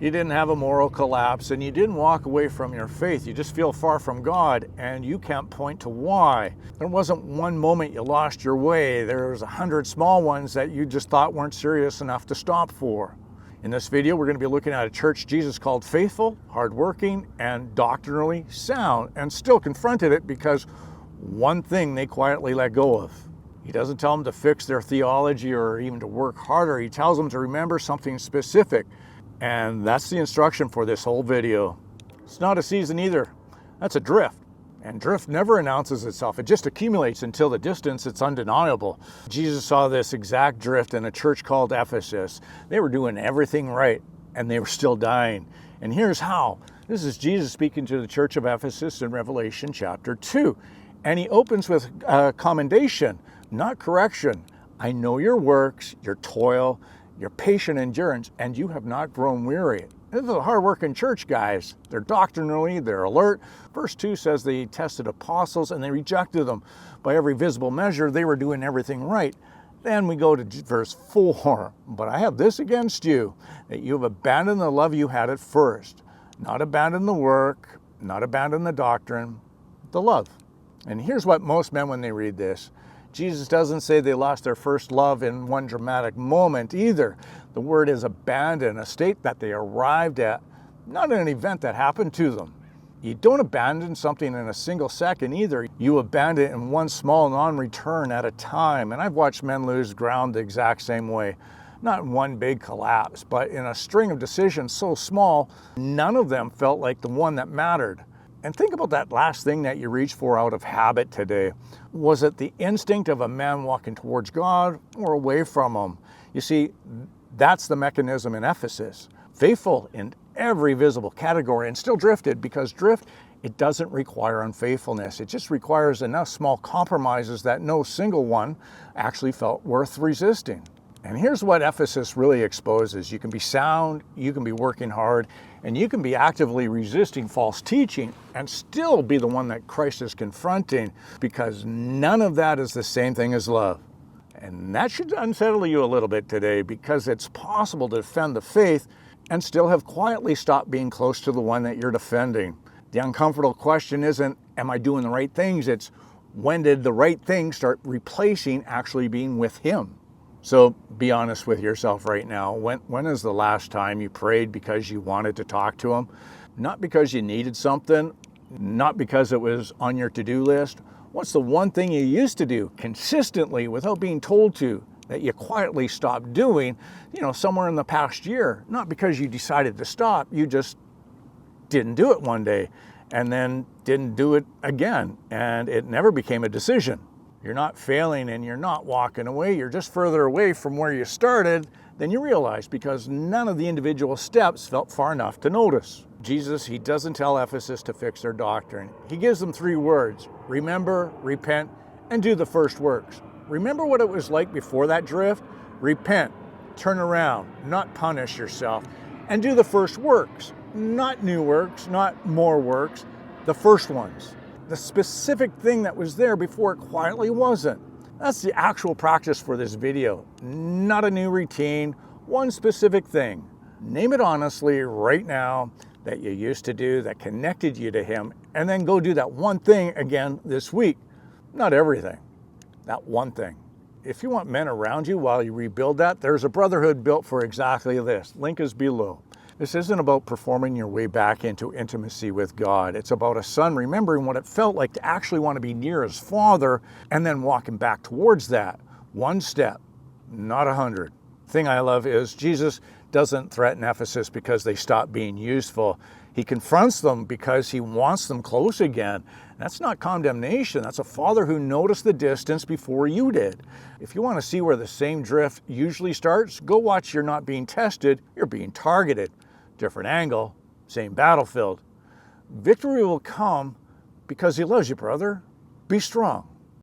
You didn't have a moral collapse, and you didn't walk away from your faith. You just feel far from God, and you can't point to why. There wasn't one moment you lost your way. There was 100 small ones that you just thought weren't serious enough to stop for. In this video, we're going to be looking at a church Jesus called faithful, hardworking, and doctrinally sound, and still confronted it because one thing they quietly let go of. He doesn't tell them to fix their theology or even to work harder. He tells them to remember something specific. And that's the instruction for this whole video. It's not a season either. That's a drift. And drift never announces itself. It just accumulates until the distance it's undeniable. Jesus saw this exact drift in a church called Ephesus. They were doing everything right, and they were still dying. And here's how. This is Jesus speaking to the church of Ephesus in Revelation chapter 2. And he opens with commendation, not correction. I know your works, your toil, your patient endurance, and you have not grown weary. This is a hard-working church, guys. They're doctrinally, they're alert. Verse 2 says they tested apostles and they rejected them. By every visible measure, they were doing everything right. Then we go to verse 4. But I have this against you, that you have abandoned the love you had at first. Not abandoned the work, not abandoned the doctrine, the love. And here's what most men, when they read this, Jesus doesn't say they lost their first love in one dramatic moment either. The word is abandon, a state that they arrived at, not an event that happened to them. You don't abandon something in a single second either. You abandon it in one small non-return at a time. And I've watched men lose ground the exact same way. Not in one big collapse, but in a string of decisions so small, none of them felt like the one that mattered. And think about that last thing that you reached for out of habit today. Was it the instinct of a man walking towards God or away from him? You see, that's the mechanism in Ephesus. Faithful in every visible category and still drifted, because drift, it doesn't require unfaithfulness. It just requires enough small compromises that no single one actually felt worth resisting. And here's what Ephesus really exposes. You can be sound, you can be working hard, and you can be actively resisting false teaching and still be the one that Christ is confronting, because none of that is the same thing as love. And that should unsettle you a little bit today, because it's possible to defend the faith and still have quietly stopped being close to the one that you're defending. The uncomfortable question isn't, am I doing the right things? It's, when did the right things start replacing actually being with him? So be honest with yourself right now. When is the last time you prayed because you wanted to talk to him? Not because you needed something, not because it was on your to-do list. What's the one thing you used to do consistently without being told to, that you quietly stopped doing, somewhere in the past year? Not because you decided to stop, you just didn't do it one day and then didn't do it again, and it never became a decision. You're not failing and you're not walking away. You're just further away from where you started than you realized, because none of the individual steps felt far enough to notice. Jesus, he doesn't tell Ephesus to fix their doctrine. He gives them 3 words: remember, repent, and do the first works. Remember what it was like before that drift? Repent, turn around, not punish yourself, and do the first works. Not new works, not more works, the first ones. The specific thing that was there before it quietly wasn't. That's the actual practice for this video. Not a new routine, one specific thing. Name it honestly right now that you used to do that connected you to him, and then go do that one thing again this week. Not everything, that one thing. If you want men around you while you rebuild that, there's a brotherhood built for exactly this. Link is below. This isn't about performing your way back into intimacy with God. It's about a son remembering what it felt like to actually want to be near his father and then walking back towards that. One step, not 100. Thing I love is Jesus doesn't threaten Ephesus because they stopped being useful. He confronts them because he wants them close again. That's not condemnation. That's a father who noticed the distance before you did. If you want to see where the same drift usually starts, go watch You're Not Being Tested, You're Being Targeted. Different angle, same battlefield. Victory will come because he loves you, brother. Be strong.